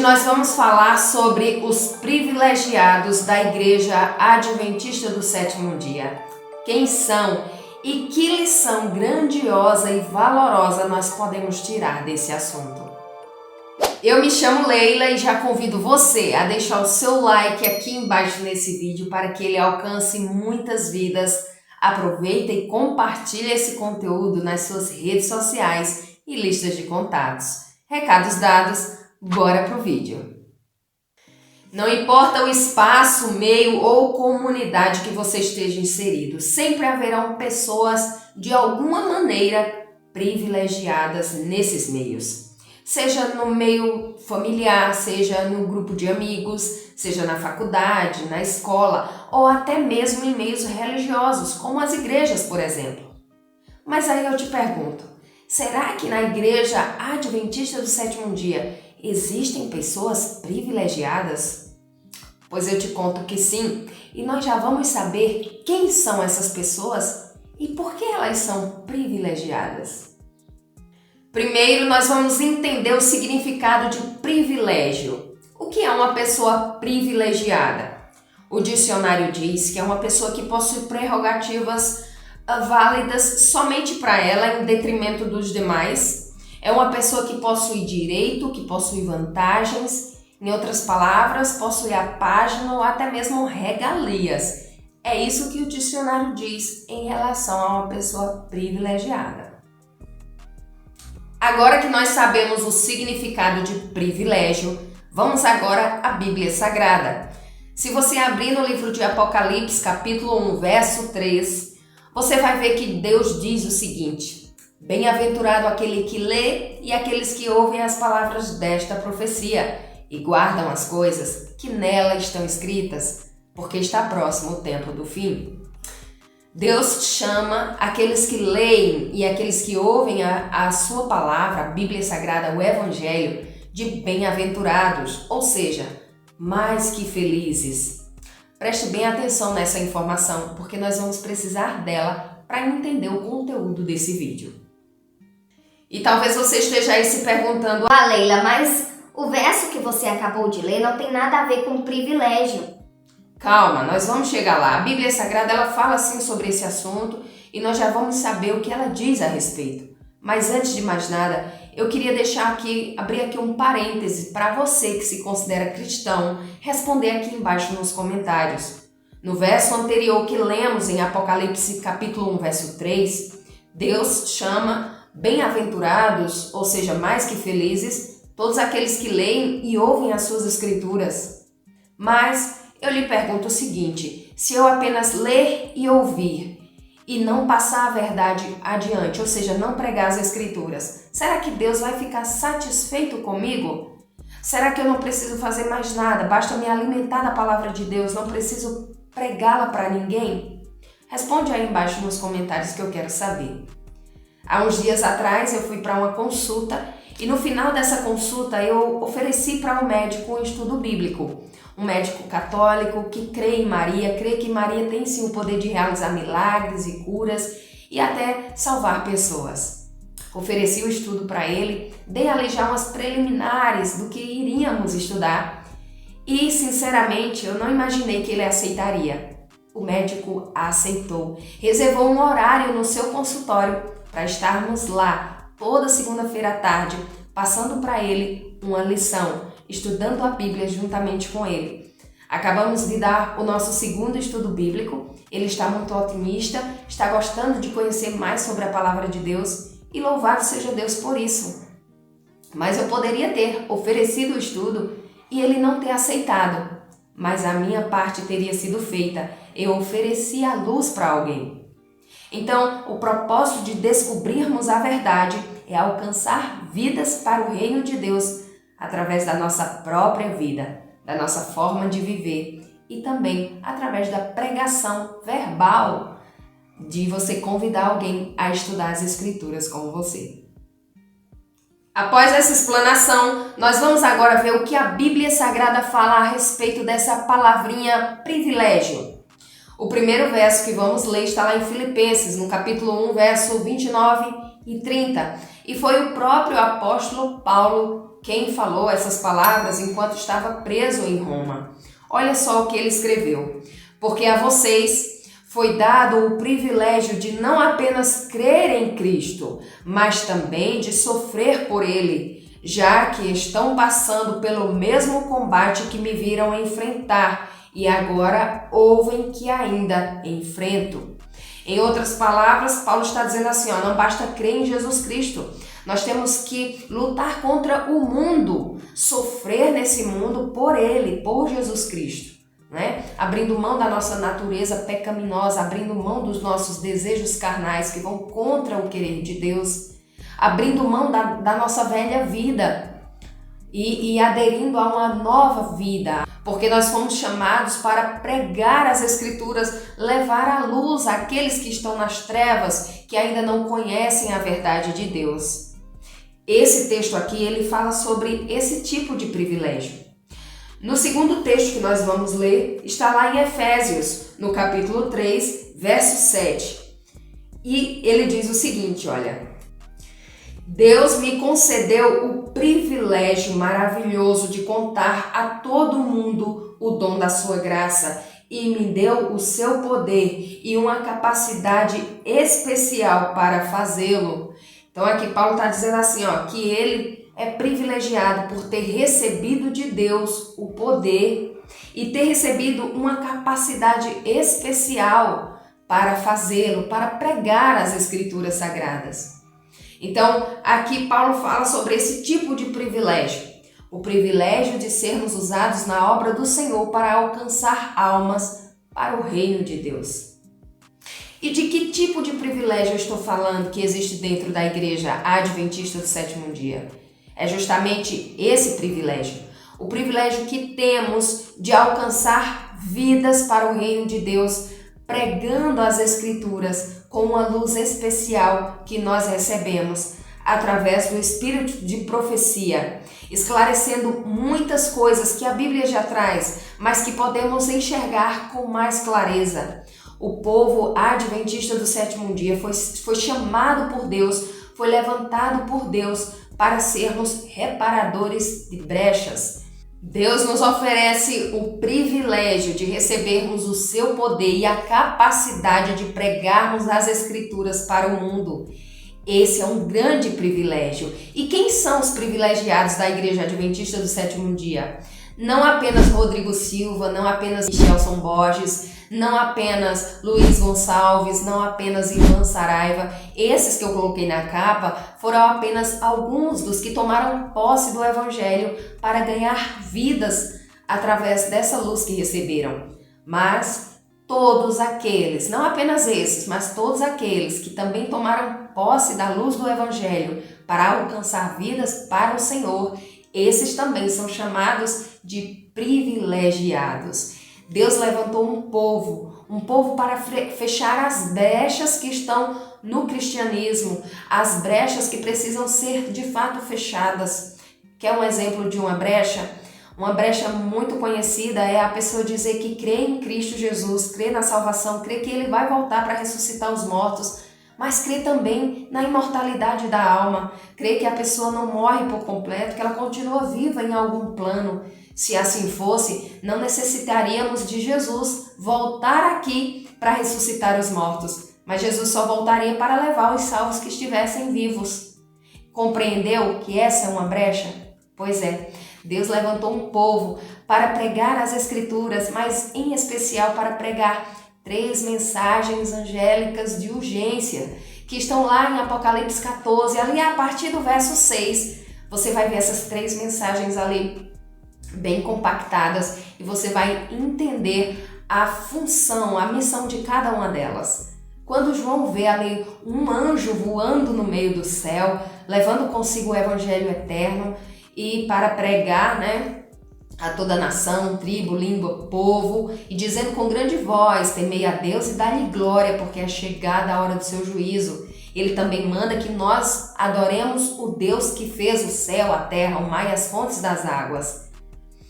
nós vamos falar sobre os privilegiados da Igreja Adventista do Sétimo Dia. Quem são e que lição grandiosa e valorosa nós podemos tirar desse assunto? Eu me chamo Leila e já convido você a deixar o seu like aqui embaixo nesse vídeo para que ele alcance muitas vidas. Aproveita e compartilhe esse conteúdo nas suas redes sociais e listas de contatos. Recados dados, bora pro vídeo. Não importa o espaço, meio ou comunidade que você esteja inserido, sempre haverão pessoas de alguma maneira privilegiadas nesses meios. Seja no meio familiar, seja no grupo de amigos, seja na faculdade, na escola ou até mesmo em meios religiosos, como as igrejas, por exemplo. Mas aí eu te pergunto, será que na Igreja Adventista do Sétimo Dia existem pessoas privilegiadas? Pois eu te conto que sim, e nós já vamos saber quem são essas pessoas e por que elas são privilegiadas. Primeiro, nós vamos entender o significado de privilégio. O que é uma pessoa privilegiada? O dicionário diz que é uma pessoa que possui prerrogativas válidas somente para ela, em detrimento dos demais. É uma pessoa que possui direito, que possui vantagens, em outras palavras, possui a página ou até mesmo regalias. É isso que o dicionário diz em relação a uma pessoa privilegiada. Agora que nós sabemos o significado de privilégio, vamos agora à Bíblia Sagrada. Se você abrir no livro de Apocalipse, capítulo 1, verso 3, você vai ver que Deus diz o seguinte: bem-aventurado aquele que lê e aqueles que ouvem as palavras desta profecia e guardam as coisas que nela estão escritas, porque está próximo o tempo do fim. Deus chama aqueles que leem e aqueles que ouvem a sua palavra, a Bíblia Sagrada, o Evangelho, de bem-aventurados, ou seja, mais que felizes. Preste bem atenção nessa informação, porque nós vamos precisar dela para entender o conteúdo desse vídeo. E talvez você esteja aí se perguntando: Leila, mas o verso que você acabou de ler não tem nada a ver com privilégio. Calma, nós vamos chegar lá. A Bíblia Sagrada ela fala sim sobre esse assunto e nós já vamos saber o que ela diz a respeito. Mas antes de mais nada, eu queria abrir aqui um parêntese para você que se considera cristão, responder aqui embaixo nos comentários. No verso anterior que lemos em Apocalipse capítulo 1, verso 3, Deus chama bem-aventurados, ou seja, mais que felizes, todos aqueles que leem e ouvem as suas escrituras. Mas eu lhe pergunto o seguinte: se eu apenas ler e ouvir e não passar a verdade adiante, ou seja, não pregar as escrituras, será que Deus vai ficar satisfeito comigo? Será que eu não preciso fazer mais nada? Basta me alimentar da palavra de Deus, não preciso pregá-la para ninguém? Responde aí embaixo nos comentários que eu quero saber. Há uns dias atrás eu fui para uma consulta e no final dessa consulta eu ofereci para um médico um estudo bíblico. Um médico católico que crê em Maria, crê que Maria tem sim o poder de realizar milagres e curas e até salvar pessoas. Ofereci o estudo para ele, dei ali já umas preliminares do que iríamos estudar e, sinceramente, eu não imaginei que ele aceitaria. O médico aceitou, reservou um horário no seu consultório para estarmos lá toda segunda-feira à tarde, passando para ele uma lição, estudando a Bíblia juntamente com ele. Acabamos de dar o nosso segundo estudo bíblico. Ele está muito otimista, está gostando de conhecer mais sobre a palavra de Deus e louvado seja Deus por isso. Mas eu poderia ter oferecido o estudo e ele não ter aceitado, mas a minha parte teria sido feita. Eu ofereci a luz para alguém. Então, o propósito de descobrirmos a verdade é alcançar vidas para o reino de Deus através da nossa própria vida, da nossa forma de viver e também através da pregação verbal, de você convidar alguém a estudar as Escrituras com você. Após essa explanação, nós vamos agora ver o que a Bíblia Sagrada fala a respeito dessa palavrinha privilégio. O primeiro verso que vamos ler está lá em Filipenses, no capítulo 1, verso 29 e 30. E foi o próprio apóstolo Paulo quem falou essas palavras enquanto estava preso em Roma. Olha só o que ele escreveu. Porque a vocês foi dado o privilégio de não apenas crer em Cristo, mas também de sofrer por Ele, já que estão passando pelo mesmo combate que me viram enfrentar e agora ouvem que ainda enfrento. Em outras palavras, Paulo está dizendo assim, não basta crer em Jesus Cristo. Nós temos que lutar contra o mundo, sofrer nesse mundo por Ele, por Jesus Cristo, né? Abrindo mão da nossa natureza pecaminosa, abrindo mão dos nossos desejos carnais que vão contra o querer de Deus, abrindo mão da nossa velha vida e aderindo a uma nova vida, porque nós fomos chamados para pregar as Escrituras, levar à luz aqueles que estão nas trevas, que ainda não conhecem a verdade de Deus. Esse texto aqui, ele fala sobre esse tipo de privilégio. No segundo texto que nós vamos ler, está lá em Efésios, no capítulo 3, verso 7. E ele diz o seguinte, olha: Deus me concedeu o privilégio maravilhoso de contar a todo mundo o dom da sua graça e me deu o seu poder e uma capacidade especial para fazê-lo. Então aqui Paulo está dizendo assim, que ele é privilegiado por ter recebido de Deus o poder e ter recebido uma capacidade especial para fazê-lo, para pregar as Escrituras Sagradas. Então, aqui Paulo fala sobre esse tipo de privilégio, o privilégio de sermos usados na obra do Senhor para alcançar almas para o reino de Deus. E de que tipo de privilégio eu estou falando que existe dentro da Igreja Adventista do Sétimo Dia? É justamente esse privilégio, o privilégio que temos de alcançar vidas para o reino de Deus, pregando as Escrituras com uma luz especial que nós recebemos através do espírito de profecia, esclarecendo muitas coisas que a Bíblia já traz, mas que podemos enxergar com mais clareza. O povo adventista do sétimo dia foi chamado por Deus, foi levantado por Deus para sermos reparadores de brechas. Deus nos oferece o privilégio de recebermos o seu poder e a capacidade de pregarmos as Escrituras para o mundo. Esse é um grande privilégio. E quem são os privilegiados da Igreja Adventista do Sétimo Dia? Não apenas Rodrigo Silva, não apenas Michelson Borges, não apenas Luiz Gonçalves, não apenas Ivan Saraiva. Esses que eu coloquei na capa foram apenas alguns dos que tomaram posse do Evangelho para ganhar vidas através dessa luz que receberam. Mas todos aqueles, não apenas esses, mas todos aqueles que também tomaram posse da luz do Evangelho para alcançar vidas para o Senhor, esses também são chamados de privilegiados. Deus levantou um povo para fechar as brechas que estão no cristianismo, as brechas que precisam ser de fato fechadas. Quer um exemplo de uma brecha? Uma brecha muito conhecida é a pessoa dizer que crê em Cristo Jesus, crê na salvação, crê que Ele vai voltar para ressuscitar os mortos, mas crê também na imortalidade da alma, crê que a pessoa não morre por completo, que ela continua viva em algum plano. Se assim fosse, não necessitaríamos de Jesus voltar aqui para ressuscitar os mortos, mas Jesus só voltaria para levar os salvos que estivessem vivos. Compreendeu que essa é uma brecha? Pois é, Deus levantou um povo para pregar as Escrituras, mas em especial para pregar 3 mensagens angélicas de urgência, que estão lá em Apocalipse 14, ali a partir do verso 6, você vai ver essas 3 mensagens ali bem compactadas e você vai entender a função, a missão de cada uma delas. Quando João vê ali um anjo voando no meio do céu, levando consigo o Evangelho eterno e para pregar, a toda nação, tribo, língua, povo, e dizendo com grande voz, temei a Deus e dá-lhe glória, porque é chegada a hora do seu juízo. Ele também manda que nós adoremos o Deus que fez o céu, a terra, o mar e as fontes das águas.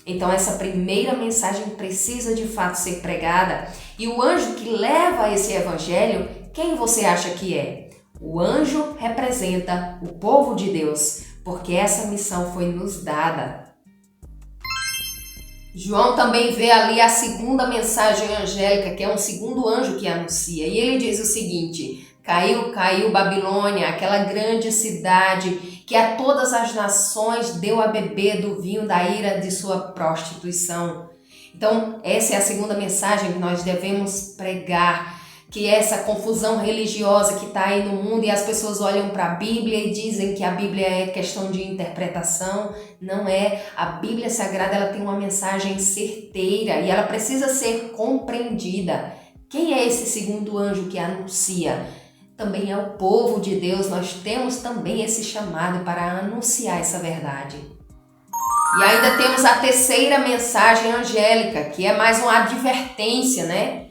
Então essa primeira mensagem precisa de fato ser pregada, e o anjo que leva esse evangelho, quem você acha que é? O anjo representa o povo de Deus, porque essa missão foi nos dada. João também vê ali a segunda mensagem angélica, que é um segundo anjo que anuncia. E ele diz o seguinte: caiu Babilônia, aquela grande cidade que a todas as nações deu a beber do vinho da ira de sua prostituição. Então, essa é a segunda mensagem que nós devemos pregar, que é essa confusão religiosa que está aí no mundo e as pessoas olham para a Bíblia e dizem que a Bíblia é questão de interpretação. Não é. A Bíblia Sagrada, ela tem uma mensagem certeira e ela precisa ser compreendida. Quem é esse segundo anjo que anuncia? Também é o povo de Deus. Nós temos também esse chamado para anunciar essa verdade. E ainda temos a terceira mensagem angélica, que é mais uma advertência, né?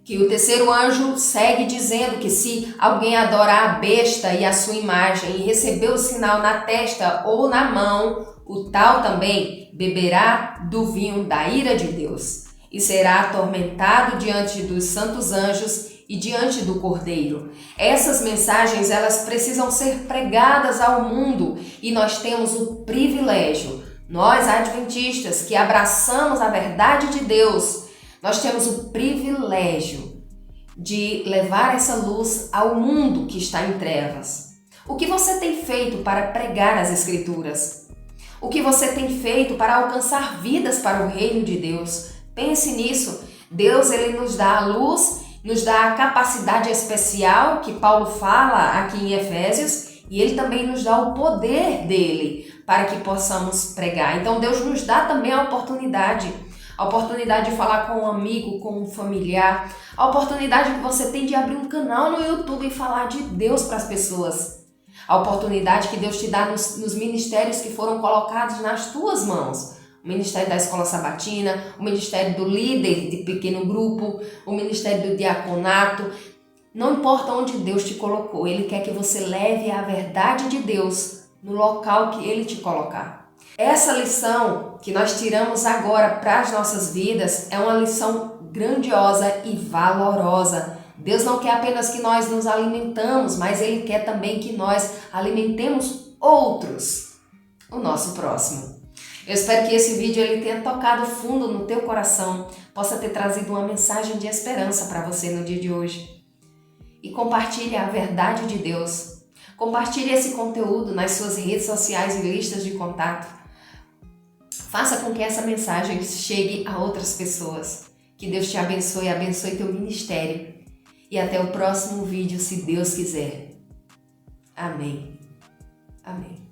Que o terceiro anjo segue dizendo que se alguém adorar a besta e a sua imagem e receber o sinal na testa ou na mão, o tal também beberá do vinho da ira de Deus e será atormentado diante dos santos anjos e diante do Cordeiro. Essas mensagens, elas precisam ser pregadas ao mundo e nós temos o privilégio, nós adventistas que abraçamos a verdade de Deus, nós temos o privilégio de levar essa luz ao mundo que está em trevas. O que você tem feito para pregar as Escrituras? O que você tem feito para alcançar vidas para o reino de Deus? Pense nisso. Deus, ele nos dá a luz, nos dá a capacidade especial que Paulo fala aqui em Efésios, e ele também nos dá o poder dele para que possamos pregar. Então Deus nos dá também a oportunidade de falar com um amigo, com um familiar, a oportunidade que você tem de abrir um canal no YouTube e falar de Deus para as pessoas, a oportunidade que Deus te dá nos ministérios que foram colocados nas tuas mãos, o ministério da escola sabatina, o ministério do líder de pequeno grupo, o ministério do diaconato. Não importa onde Deus te colocou, Ele quer que você leve a verdade de Deus no local que Ele te colocar. Essa lição que nós tiramos agora para as nossas vidas é uma lição grandiosa e valorosa. Deus não quer apenas que nós nos alimentamos, mas Ele quer também que nós alimentemos outros, o nosso próximo. Eu espero que esse vídeo ele tenha tocado fundo no teu coração, possa ter trazido uma mensagem de esperança para você no dia de hoje. E compartilhe a verdade de Deus. Compartilhe esse conteúdo nas suas redes sociais e listas de contato. Faça com que essa mensagem chegue a outras pessoas. Que Deus te abençoe e abençoe teu ministério. E até o próximo vídeo, se Deus quiser. Amém. Amém.